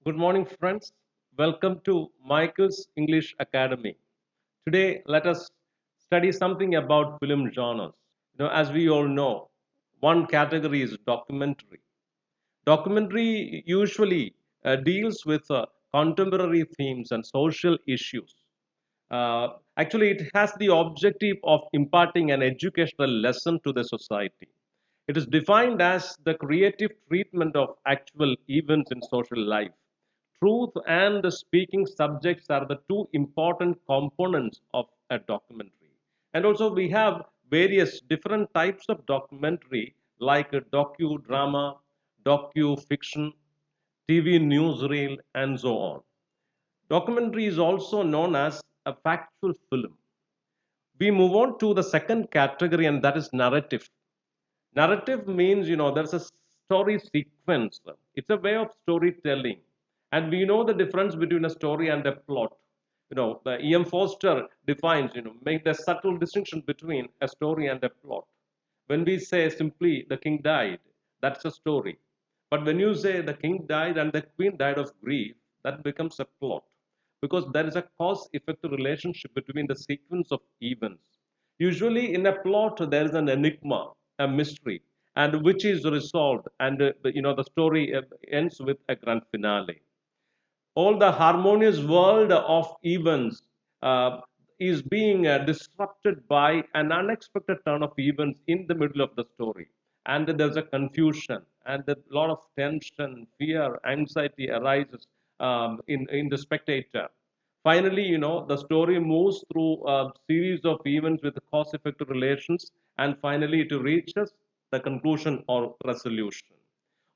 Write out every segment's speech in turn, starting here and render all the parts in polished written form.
Good morning, friends. Welcome to Michael's English Academy. Today, let us study something about film genres. As we all know, one category is documentary. Documentary usually deals with contemporary themes and social issues. Actually, it has the objective of imparting an educational lesson to the society. It is defined as the creative treatment of actual events in social life. Truth and the speaking subjects are the two important components of a documentary. And also, we have various different types of documentary, like a docudrama, docu-fiction, TV newsreel, and so on. Documentary is also known as a factual film. We move on to the second category, and that is narrative. Narrative means, there's a story sequence. It's a way of storytelling. And we know the difference between a story and a plot. E.M. Foster defines, make the subtle distinction between a story and a plot. When we say simply the king died, that's a story. But when you say the king died and the queen died of grief, that becomes a plot. Because there is a cause effect relationship between the sequence of events. Usually, in a plot, there is an enigma, a mystery, and which is resolved, and the story ends with a grand finale. All the harmonious world of events uh, is being disrupted by an unexpected turn of events in the middle of the story, and there's a confusion and a lot of tension, fear, anxiety arises in the spectator. Finally, the story moves through a series of events with cause effect relations, and finally it reaches the conclusion or resolution.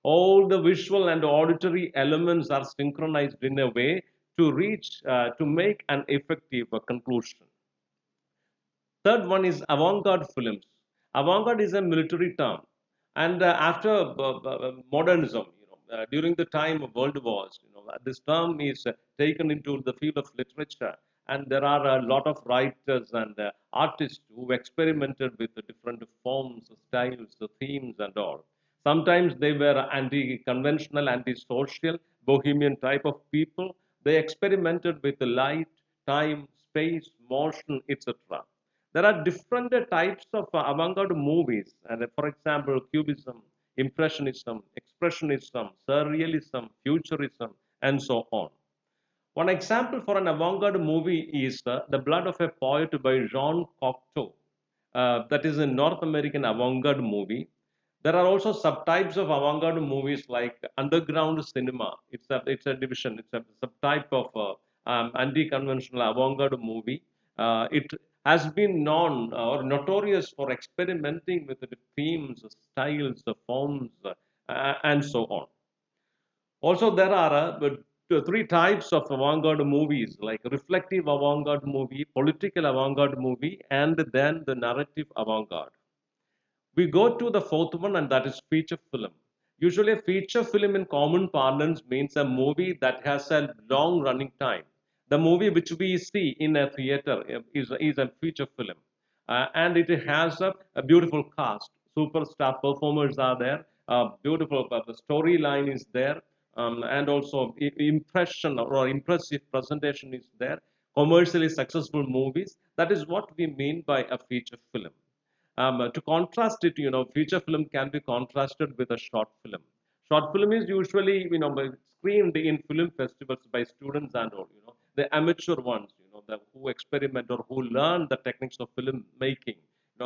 All the visual and auditory elements are synchronized in a way to reach to make an effective conclusion. Third one is avant-garde films. Avant-garde is a military term, and after modernism, during the time of world wars, this term is taken into the field of literature, and there are a lot of writers and artists who experimented with the different forms, styles, themes, and all. Sometimes they were anti-conventional, anti-social, bohemian type of people. They experimented with the light, time, space, motion, etc. There are different types of avant-garde movies, and for example, Cubism, Impressionism, Expressionism, Surrealism, Futurism, and so on. One example for an avant-garde movie is The Blood of a Poet by Jean Cocteau. That is a North American avant-garde movie. There are also subtypes of avant-garde movies like underground cinema. It's a division. It's a subtype of anti-conventional avant-garde movie. It has been known or notorious for experimenting with the themes, styles, forms, and so on. Also, there are three types of avant-garde movies, like reflective avant-garde movie, political avant-garde movie, and then the narrative avant-garde. We go to the fourth one, and that is feature film. Usually, a feature film in common parlance means a movie that has a long running time. The movie which we see in a theater is a feature film, and it has a beautiful cast. Superstar performers are there. Beautiful the storyline is there, and also impression or impressive presentation is there. Commercially successful movies. That is what we mean by a feature film. To contrast it, feature film can be contrasted with a short film. Short film is usually, screened in film festivals by students and all, the amateur ones, who experiment or who learn the techniques of film making.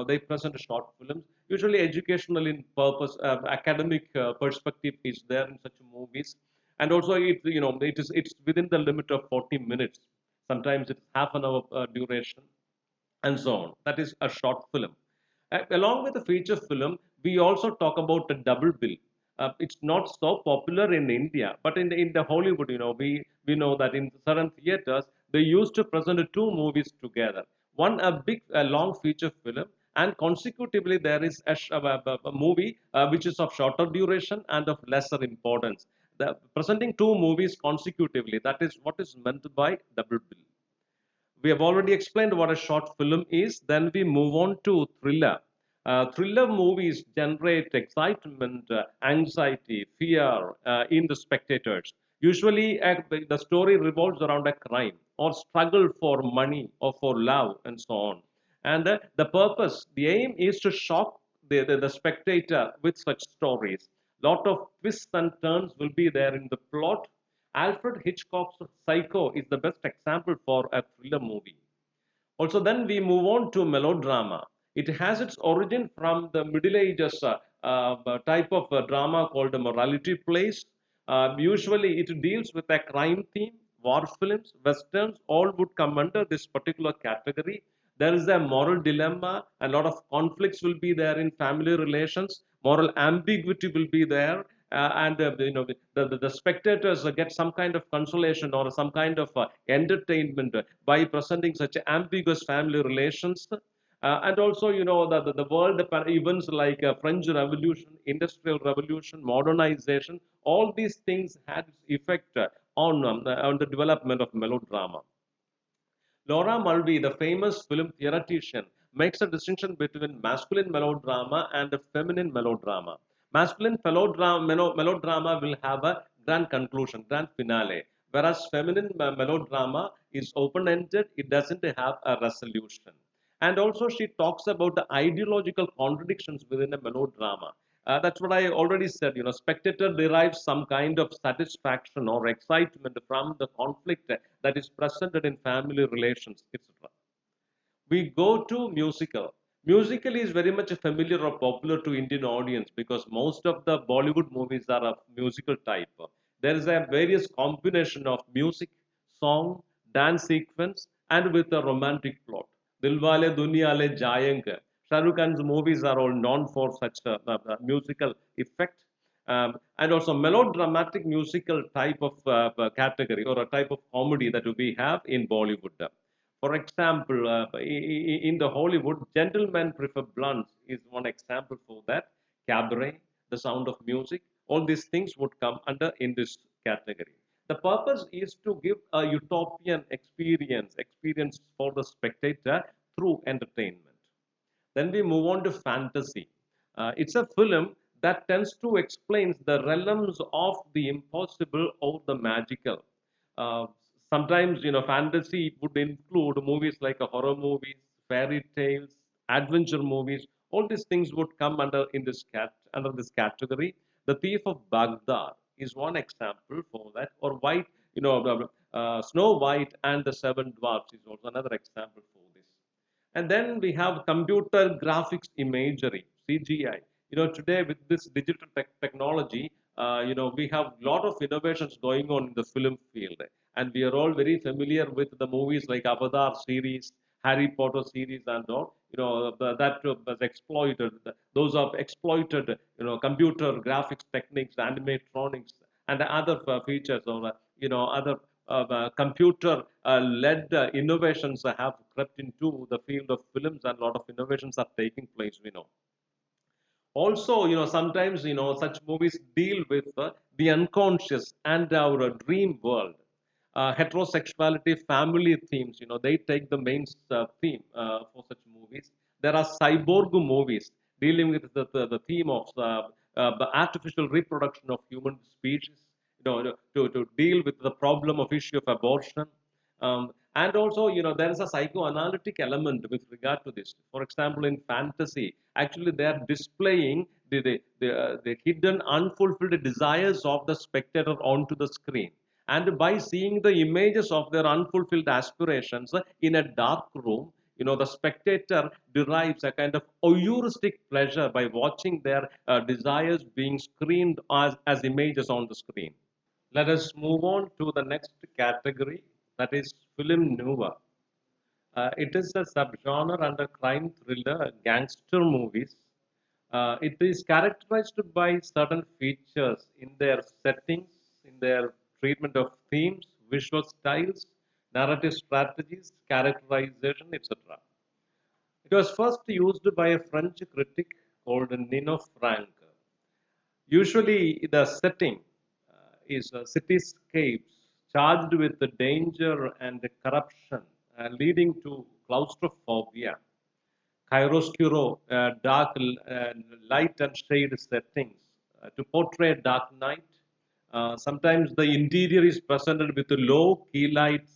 They present short films, usually educational in purpose, academic perspective is there in such movies. And also, it's within the limit of 40 minutes. Sometimes it's half an hour duration and so on. That is a short film. Along with the feature film, we also talk about the double bill. It's not so popular in India, but in the Hollywood, we know that in certain theaters they used to present two movies together. One a long feature film, and consecutively there is a movie which is of shorter duration and of lesser importance. Presenting two movies consecutively, that is what is meant by double bill. We have already explained what a short film is. Then we move on to thriller. Thriller movies generate excitement, anxiety, fear in the spectators. Usually, the story revolves around a crime or struggle for money or for love and so on. And the purpose, the aim is to shock the spectator with such stories. Lot of twists and turns will be there in the plot. Alfred Hitchcock's Psycho is the best example for a thriller movie. Also, then we move on to melodrama. It has its origin from the Middle Ages type of drama called the morality plays. Usually, it deals with a crime theme. War films, westerns, all would come under this particular category. There is a moral dilemma. A lot of conflicts will be there in family relations. Moral ambiguity will be there, and the spectators get some kind of consolation or some kind of entertainment by presenting such ambiguous family relations. And also, the world events like French Revolution, Industrial Revolution, modernization, all these things had effect on the development of melodrama. Laura Mulvey, the famous film theoretician, makes a distinction between masculine melodrama and feminine melodrama. Masculine melodrama will have a grand conclusion, grand finale, whereas feminine melodrama is open ended, it doesn't have a resolution. And also, she talks about the ideological contradictions within a melodrama. That's what I already said. Spectator derives some kind of satisfaction or excitement from the conflict that is presented in family relations, etc. We go to musical. Musical is very much familiar or popular to Indian audience because most of the Bollywood movies are of musical type. There is a various combination of music, song, dance sequence, and with a romantic plot. Dilwale Duniya Le Jayenge. Shah Rukh Khan's movies are all known for such musical effect. And also melodramatic musical type of category or a type of comedy that we have in Bollywood. For example, in the Hollywood, Gentlemen Prefer Blondes is one example for that. Cabaret, The Sound of Music, all these things would come under in this category. The purpose is to give a utopian experience for the spectator through entertainment. Then we move on to fantasy. It's a film that tends to explain the realms of the impossible or the magical. Uh, Sometimes, fantasy would include movies like horror movies, fairy tales, adventure movies. All these things would come under this category. The Thief of Baghdad is one example for that. Or Snow White and the Seven Dwarfs is also another example for this. And then we have computer graphics imagery, CGI. Today with this digital technology, we have a lot of innovations going on in the film field. And we are all very familiar with the movies like Avatar series, Harry Potter series, and all. That was exploited. Those are exploited, computer graphics techniques, animatronics, and other features or, other computer-led innovations have crept into the field of films, and a lot of innovations are taking place. Also, sometimes such movies deal with the unconscious and our dream world. Heterosexuality, family themes, they take the main theme for such movies. There are cyborg movies dealing with the theme of the artificial reproduction of human species, to deal with the problem of issue of abortion. And also, there is a psychoanalytic element with regard to this. For example, in fantasy, actually, they are displaying the hidden, unfulfilled desires of the spectator onto the screen. And by seeing the images of their unfulfilled aspirations in a dark room, the spectator derives a kind of voyeuristic pleasure by watching their desires being screened as images on the screen. Let us move on to the next category, that is film noir. It is a subgenre under crime thriller gangster movies. It is characterized by certain features in their settings, in their treatment of themes, visual styles, narrative strategies, characterization, etc. It was first used by a French critic called Nino Frank. Usually, the setting is cityscapes charged with the danger and the corruption, leading to claustrophobia. Chiaroscuro, dark light and shade settings to portray dark night, Sometimes the interior is presented with a low key light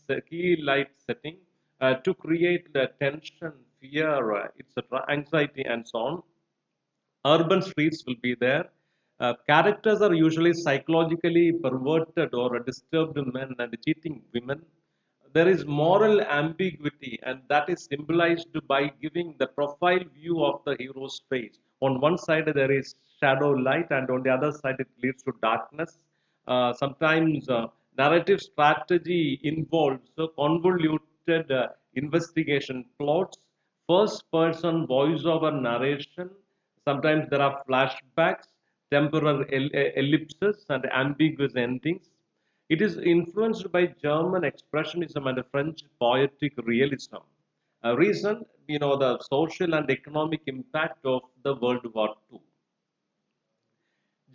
setting to create the tension, fear, etc., anxiety, and so on. Urban streets will be there. Characters are usually psychologically perverted or disturbed men and cheating women. There is moral ambiguity, and that is symbolized by giving the profile view of the hero's face. On one side, there is shadow light, and on the other side, it leads to darkness. Sometimes narrative strategy involves convoluted investigation plots, first person voiceover narration. Sometimes there are flashbacks, temporal ellipses, and ambiguous endings. It is influenced by German expressionism and French poetic realism. A reason, the social and economic impact of the World War II.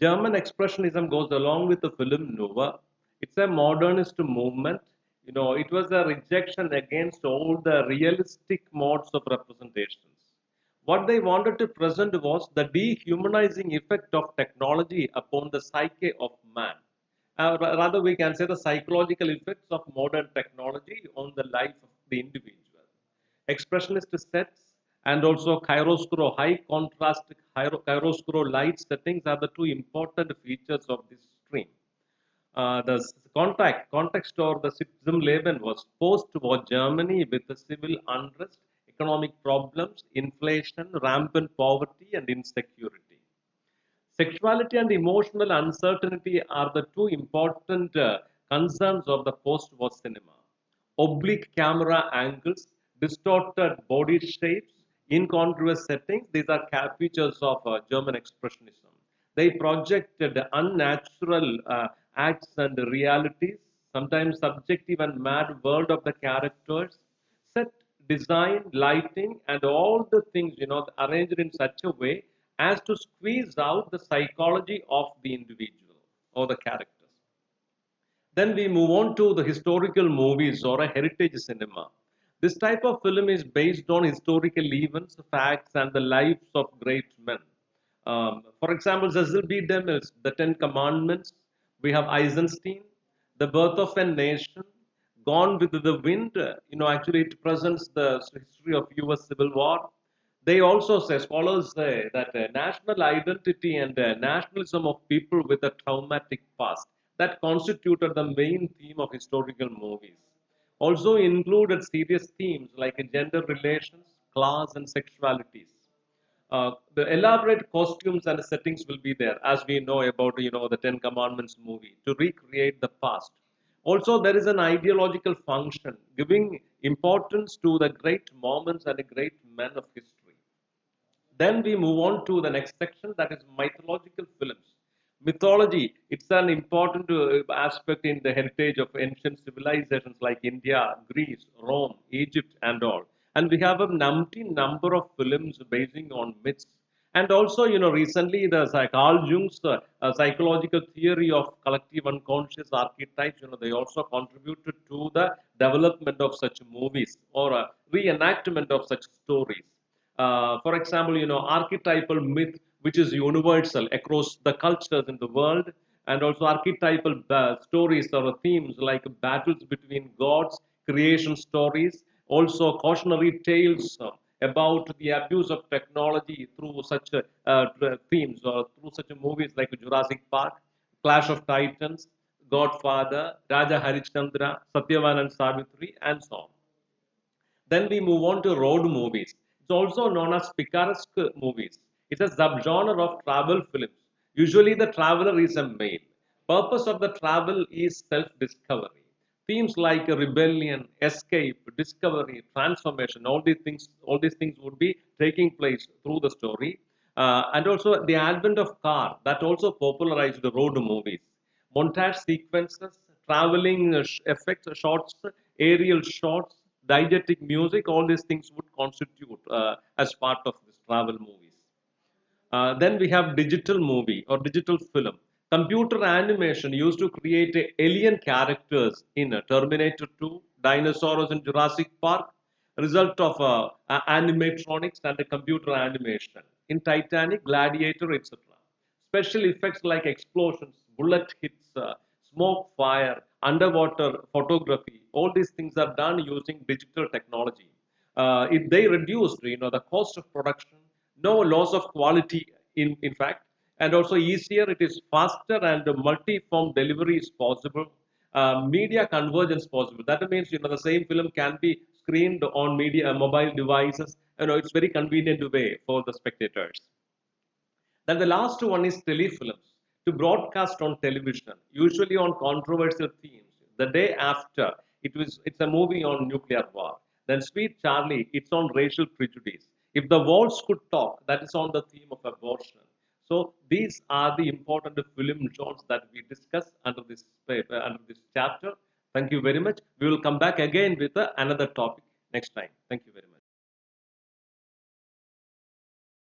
German expressionism goes along with the film noir. It's a modernist movement. It was a rejection against all the realistic modes of representations. What they wanted to present was the dehumanizing effect of technology upon the psyche of man. Rather, we can say the psychological effects of modern technology on the life of the individual. Expressionist sets and also chiaroscuro, high contrast chiaroscuro light settings are the two important features of this stream. The context or the Sitzumleben was post-war Germany with the civil unrest, economic problems, inflation, rampant poverty, and insecurity. Sexuality and emotional uncertainty are the two important concerns of the post-war cinema. Oblique camera angles, distorted body shapes, incongruous settings, these are features of German expressionism. They projected unnatural acts and realities, sometimes subjective and mad world of the characters, set design, lighting, and all the things, arranged in such a way as to squeeze out the psychology of the individual or the characters. Then we move on to the historical movies or a heritage cinema. This type of film is based on historical events, facts, and the lives of great men. For example, Cecil B. DeMille's The Ten Commandments. We have Eisenstein, The Birth of a Nation, Gone with the Wind. Actually, it presents the history of U.S. Civil War. They also say, scholars say that national identity and nationalism of people with a traumatic past that constituted the main theme of historical movies. Also included serious themes like gender relations, class, and sexualities. The elaborate costumes and settings will be there, as we know about the Ten Commandments movie, to recreate the past. Also, there is an ideological function, giving importance to the great moments and the great men of history. Then we move on to the next section, that is mythological films. Mythology, it's an important aspect in the heritage of ancient civilizations like India, Greece, Rome, Egypt, and all. And we have a number of films basing on myths. And also, recently the Carl Jung's psychological theory of collective unconscious archetypes, they also contributed to the development of such movies or reenactment of such stories. For example, archetypal myth, which is universal across the cultures in the world, and also archetypal stories or themes like battles between gods, creation stories, also cautionary tales about the abuse of technology through such themes or through such movies like Jurassic Park, Clash of Titans, Godfather, Raja Harishchandra, Satyavan and Savitri, and so on. Then we move on to road movies. It's also known as picaresque movies. It's a subgenre of travel films. Usually the traveler is a male. Purpose of the travel is self-discovery. Themes like rebellion, escape, discovery, transformation, all these things would be taking place through the story. And also the advent of car that also popularized the road movies. Montage sequences, traveling effects, shots, aerial shots, diegetic music, all these things would constitute as part of this travel movies. Then we have digital movie or digital film. Computer animation used to create alien characters in Terminator 2, dinosaurs in Jurassic Park, result of animatronics and computer animation. In Titanic, Gladiator, etc. Special effects like explosions, bullet hits, smoke, fire, underwater photography. All these things are done using digital technology. If they reduced, the cost of production, no loss of quality in fact, and also easier, it is faster and multi-form delivery is possible. Media convergence possible. That means, the same film can be screened on media mobile devices. It's very convenient way for the spectators. Then the last one is telefilms to broadcast on television, usually on controversial themes. The day after, it's a movie on nuclear war. Then Sweet Charlie, it's on racial prejudice. If the walls could talk, that is on the theme of abortion. So these are the important film genres that we discuss under this paper, under this chapter. Thank you very much. We will come back again with another topic next time. Thank you very much.